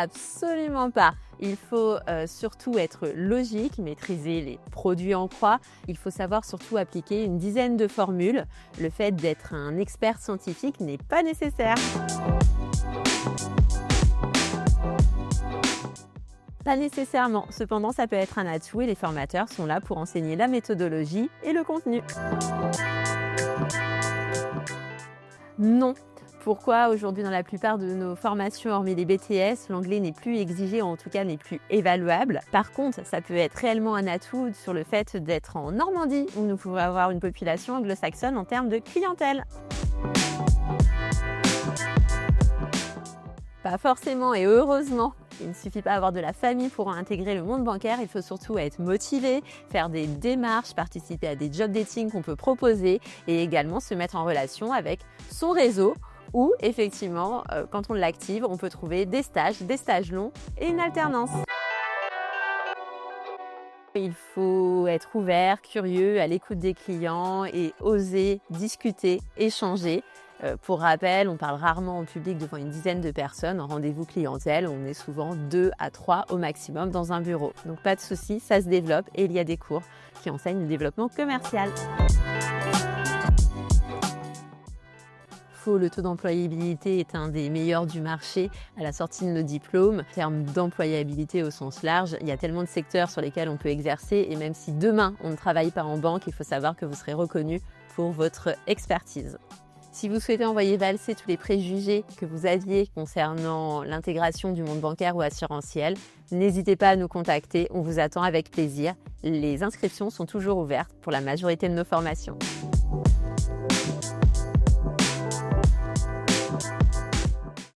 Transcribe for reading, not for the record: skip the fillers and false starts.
Absolument pas. Il faut surtout être logique, maîtriser les produits en croix. Il faut savoir surtout appliquer une dizaine de formules. Le fait d'être un expert scientifique n'est pas nécessaire. Pas nécessairement, cependant ça peut être un atout et les formateurs sont là pour enseigner la méthodologie et le contenu. Non. Pourquoi aujourd'hui dans la plupart de nos formations, hormis les BTS, l'anglais n'est plus exigé, ou en tout cas n'est plus évaluable. Par contre, ça peut être réellement un atout sur le fait d'être en Normandie, où nous pouvons avoir une population anglo-saxonne en termes de clientèle. Pas forcément et heureusement. Il ne suffit pas d'avoir de la famille pour intégrer le monde bancaire, il faut surtout être motivé, faire des démarches, participer à des job dating qu'on peut proposer et également se mettre en relation avec son réseau où effectivement, quand on l'active, on peut trouver des stages longs et une alternance. Il faut être ouvert, curieux, à l'écoute des clients et oser discuter, échanger. Pour rappel, on parle rarement en public devant une dizaine de personnes. En rendez-vous clientèle, on est souvent 2 à 3 au maximum dans un bureau. Donc pas de souci, ça se développe et il y a des cours qui enseignent le développement commercial. Le taux d'employabilité est un des meilleurs du marché à la sortie de nos diplômes. En termes d'employabilité au sens large, il y a tellement de secteurs sur lesquels on peut exercer et même si demain on ne travaille pas en banque, il faut savoir que vous serez reconnu pour votre expertise. Si vous souhaitez envoyer valser tous les préjugés que vous aviez concernant l'intégration du monde bancaire ou assurantiel, n'hésitez pas à nous contacter, on vous attend avec plaisir. Les inscriptions sont toujours ouvertes pour la majorité de nos formations.